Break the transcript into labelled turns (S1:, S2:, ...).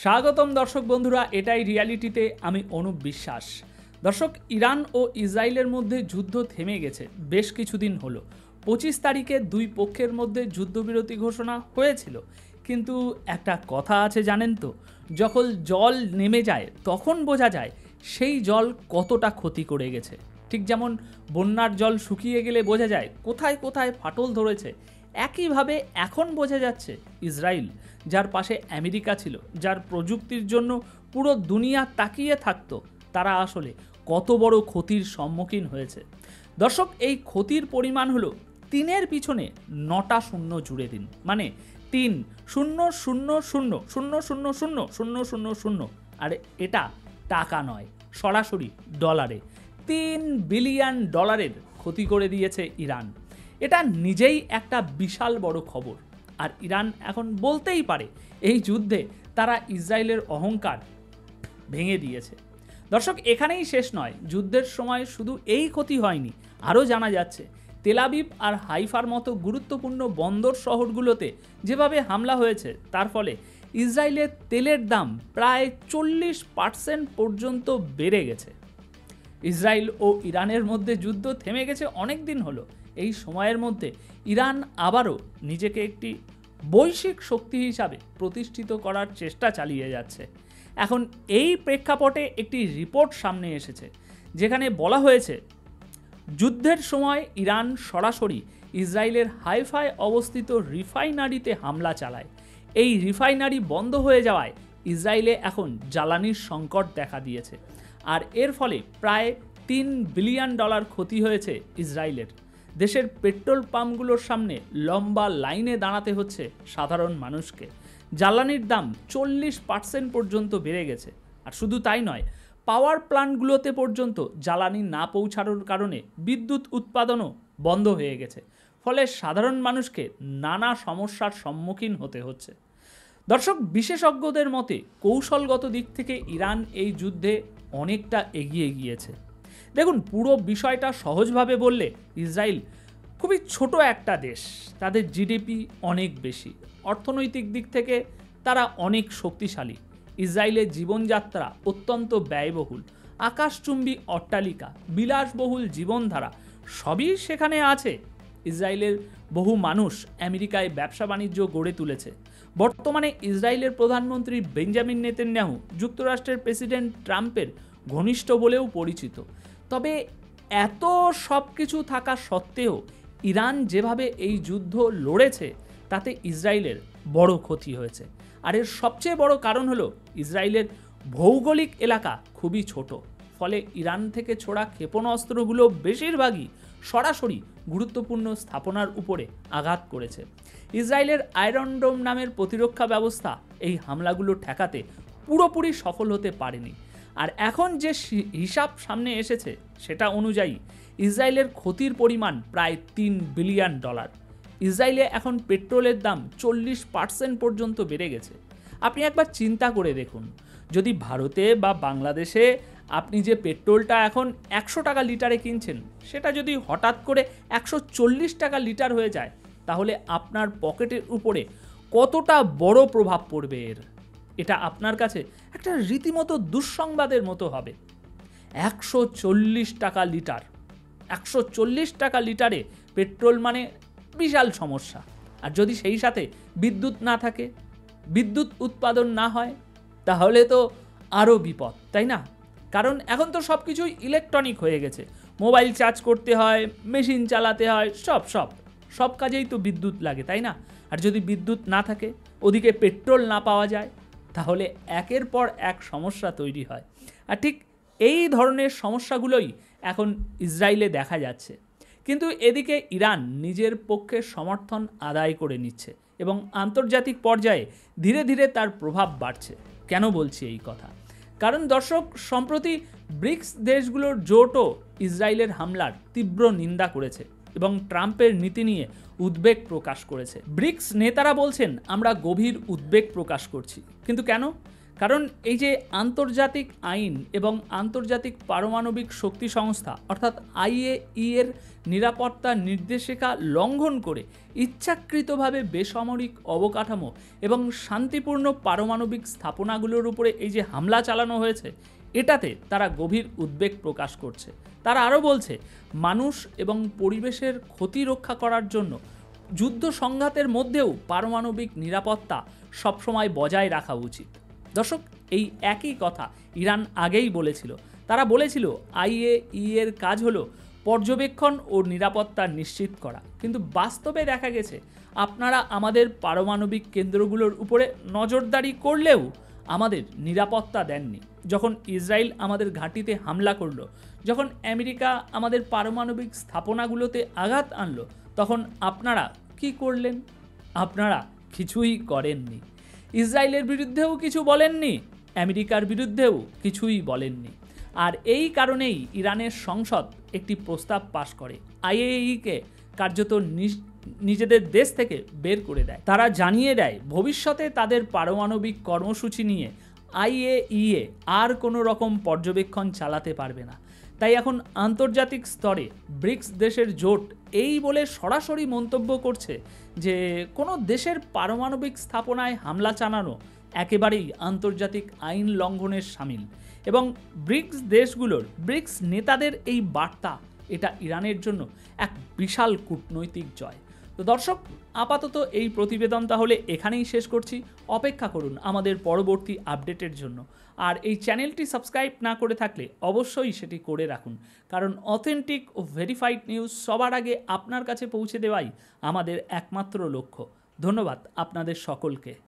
S1: স্বাগতম দর্শক বন্ধুরা, এটাই রিয়ালিটিতে আমি অনুপ বিশ্বাস। দর্শক, ইরান ও ইসরায়েলের মধ্যে যুদ্ধ থেমে গেছে বেশ কিছুদিন হলো। 25 তারিখে দুই পক্ষের মধ্যে যুদ্ধবিরতি ঘোষণা হয়েছিল, কিন্তু একটা কথা আছে জানেন তো, যখন জল নেমে যায় তখন বোঝা যায় সেই জল কতটা ক্ষতি করে গেছে। ঠিক যেমন বন্যার জল শুকিয়ে গেলে বোঝা যায় কোথায় কোথায় ফাটল ধরেছে, একইভাবে এখন বোঝা যাচ্ছে ইসরায়েল, যার পাশে আমেরিকা ছিল, যার প্রযুক্তির জন্য পুরো দুনিয়া তাকিয়ে থাকতো, তারা আসলে কত বড় ক্ষতির সম্মুখীন হয়েছে। দর্শক, এই ক্ষতির পরিমাণ হলো 3-এর পিছনে 9টা শূন্য জুড়ে দিন, মানে 3,000,000,000,000, আর এটা টাকা নয়, সরাসরি ডলারে 3 বিলিয়ন ডলারের ক্ষতি করে দিয়েছে ইরান। এটা নিজেই একটা বিশাল বড় খবর, আর ইরান এখন বলতেই পারে এই যুদ্ধে তারা ইসরায়েলের অহংকার ভেঙে দিয়েছে। দর্শক, এখানেই শেষ নয়, যুদ্ধের সময় শুধু এই ক্ষতি হয়নি, আরও জানা যাচ্ছে তেল আবিব আর হাইফার মতো গুরুত্বপূর্ণ বন্দর শহরগুলোতে যেভাবে হামলা হয়েছে, তার ফলে ইসরায়েলের তেলের দাম প্রায় 40% পর্যন্ত বেড়ে গেছে। ইসরায়েল ও ইরানের মধ্যে যুদ্ধ থেমে গেছে অনেক দিন হলো। এই সময়ের মধ্যে ইরান আবারও নিজেকে একটি বৈশ্বিক শক্তি হিসাবে প্রতিষ্ঠিত করার চেষ্টা চালিয়ে যাচ্ছে। এখন এই প্রেক্ষাপটে একটি রিপোর্ট সামনে এসেছে, যেখানে বলা হয়েছে যুদ্ধের সময় ইরান সরাসরি ইসরায়েলের হাইফায় অবস্থিত রিফাইনারিতে হামলা চালায়। এই রিফাইনারি বন্ধ হয়ে যাওয়ায় ইসরায়েলে এখন জ্বালানির সংকট দেখা দিয়েছে, আর এর ফলে প্রায় $3 বিলিয়ন ক্ষতি হয়েছে ইসরায়েলের। দেশের পেট্রোল পাম্পগুলোর সামনে লম্বা লাইনে দাঁড়াতে হচ্ছে সাধারণ মানুষকে। জ্বালানির দাম 40% পর্যন্ত বেড়ে গেছে। আর শুধু তাই নয়, পাওয়ার প্ল্যান্টগুলোতে পর্যন্ত জ্বালানি না পৌঁছানোর কারণে বিদ্যুৎ উৎপাদনও বন্ধ হয়ে গেছে। ফলে সাধারণ মানুষকে নানা সমস্যার সম্মুখীন হতে হচ্ছে। দর্শক, বিশেষজ্ঞদের মতে কৌশলগত দিক থেকে ইরান এই যুদ্ধে অনেকটা এগিয়ে গিয়েছে। দেখুন, পুরো বিষয়টা সহজভাবে বললে ইসরায়েল খুবই ছোট একটা দেশ, তাদের জিডিপি অনেক বেশি, অর্থনৈতিক দিক থেকে তারা অনেক শক্তিশালী। ইসরায়েলের জীবনযাত্রা অত্যন্ত ব্যয়বহুল, আকাশচুম্বী অট্টালিকা, বিলাসবহুল জীবনধারা সবই সেখানে আছে। ইসরায়েলের বহু মানুষ আমেরিকায় ব্যবসা বাণিজ্য গড়ে তুলেছে। বর্তমানে ইসরায়েলের প্রধানমন্ত্রী বেঞ্জামিন নেতানিয়াহু যুক্তরাষ্ট্রের প্রেসিডেন্ট ট্রাম্পের ঘনিষ্ঠ বলেও পরিচিত। তবে এত সব কিছু থাকা সত্ত্বেও ইরান যেভাবে এই যুদ্ধ লড়েছে, তাতে ইসরায়েলের বড় ক্ষতি হয়েছে। আর এর সবচেয়ে বড় কারণ হলো ইসরায়েলের ভৌগোলিক এলাকা খুবই ছোট, ফলে ইরান থেকে ছোড়া ক্ষেপণাস্ত্রগুলো বেশিরভাগই সরাসরি গুরুত্বপূর্ণ স্থাপনার উপরে আঘাত করেছে। ইসরায়েলের আয়রন ডোম নামের প্রতিরক্ষা ব্যবস্থা এই হামলাগুলো ঠেকাতে পুরোপুরি সফল হতে পারেনি। আর এখন যে হিসাব সামনে এসেছে সেটা অনুযায়ী ইসরায়েলের ক্ষতির পরিমাণ প্রায় $3 বিলিয়ন। ইসরায়েলে এখন পেট্রোলের দাম 40% পর্যন্ত বেড়ে গেছে। আপনি একবার চিন্তা করে দেখুন, যদি ভারতে বা বাংলাদেশে আপনি যে পেট্রোলটা এখন 100 টাকা লিটারে কিনছেন, সেটা যদি হঠাৎ করে 140 টাকা লিটার হয়ে যায়, তাহলে আপনার পকেটের উপরে কতটা বড় প্রভাব পড়বে এর। এটা আপনার কাছে একটা রীতিমতো দুঃসংবাদের মতো হবে। 140 টাকা লিটার, 140 টাকা লিটারে পেট্রোল মানে বিশাল সমস্যা। আর যদি সেই সাথে বিদ্যুৎ না থাকে, বিদ্যুৎ উৎপাদন না হয়, তাহলে তো আরও বিপদ, তাই না? কারণ এখন তো সব কিছুই ইলেকট্রনিক হয়ে গেছে। মোবাইল চার্জ করতে হয়, মেশিন চালাতে হয়, সব কাজেই তো বিদ্যুৎ লাগে, তাই না? আর যদি বিদ্যুৎ না থাকে, ওদিকে পেট্রোল না পাওয়া যায়, তাহলে একের পর এক সমস্যা তৈরি হয়। আর ঠিক এই ধরনের সমস্যাগুলোই এখন ইসরায়েলে দেখা যাচ্ছে। কিন্তু এদিকে ইরান নিজের পক্ষে সমর্থন আদায় করে নিচ্ছে এবং আন্তর্জাতিক পর্যায়ে ধীরে ধীরে তার প্রভাব বাড়ছে। কেন বলছি এই কথা? কারণ দর্শক, সম্প্রতি ব্রিক্স দেশগুলোর জোটও ইসরায়েলের হামলার তীব্র নিন্দা করেছে এবং ট্রাম্পের নীতি নিয়ে উদ্বেগ প্রকাশ করেছে। ব্রিক্স নেতারা বলছেন, আমরা গভীর উদ্বেগ প্রকাশ করছি। কিন্তু কেন? কারণ এই যে আন্তর্জাতিক আইন এবং আন্তর্জাতিক পারমাণবিক শক্তি সংস্থা অর্থাৎ IAEA এর নিরাপত্তা নির্দেশিকা লঙ্ঘন করে ইচ্ছাকৃতভাবে বেসামরিক অবকাঠামো এবং শান্তিপূর্ণ পারমাণবিক স্থাপনাগুলোর উপরে এই যে হামলা চালানো হয়েছে, এটাতে তারা গভীর উদ্বেগ প্রকাশ করছে। তারা আরও বলছে, মানুষ এবং পরিবেশের ক্ষতি রক্ষা করার জন্য যুদ্ধ সংঘাতের মধ্যেও পারমাণবিক নিরাপত্তা সবসময় বজায় রাখা উচিত। দর্শক, এই একই কথা ইরান আগেই বলেছিল। তারা বলেছিল IAEA এর কাজ হলো পর্যবেক্ষণ ও নিরাপত্তা নিশ্চিত করা, কিন্তু বাস্তবে দেখা গেছে আপনারা আমাদের পারমাণবিক কেন্দ্রগুলোর উপরে নজরদারি করলেও আমাদের নিরাপত্তা দেননি। যখন ইসরায়েল আমাদের ঘাঁটিতে হামলা করলো, যখন আমেরিকা আমাদের পারমাণবিক স্থাপনাগুলোতে আঘাত আনলো, তখন আপনারা কি করলেন? আপনারা কিছুই করেননি। ইসরায়েলের বিরুদ্ধেও কিছু বলেননি, আমেরিকার বিরুদ্ধেও কিছুই বলেননি। আর এই কারণেই ইরানের সংসদ একটি প্রস্তাব পাশ করে, IAEA-কে কার্যত নিজেদের দেশ থেকে বের করে দেয়। তারা জানিয়ে দেয় ভবিষ্যতে তাদের পারমাণবিক কর্মসূচি নিয়ে IAEA আর কোনো রকম পর্যবেক্ষণ চালাতে পারবে না। তাই এখন আন্তর্জাতিক স্তরে ব্রিক্স দেশের জোট এই বলে সরাসরি মন্তব্য করছে যে কোনো দেশের পারমাণবিক স্থাপনায় হামলা চালানো একেবারেই আন্তর্জাতিক আইন লঙ্ঘনের শামিল। এবং ব্রিক্স নেতাদের এই বার্তা, এটা ইরানের জন্য এক বিশাল কূটনৈতিক জয়। তো দর্শক, আপাতত এই প্রতিবেদন তাহলে এখানেই শেষ করছি। অপেক্ষা করুন আমাদের পরবর্তী আপডেটের জন্য। আর এই চ্যানেলটি সাবস্ক্রাইব না করে থাকলে অবশ্যই সেটি করে রাখুন, কারণ অথেন্টিক ও ভেরিফাইড নিউজ সবার আগে আপনার কাছে পৌঁছে দেওয়াই আমাদের একমাত্র লক্ষ্য। ধন্যবাদ আপনাদের সকলকে।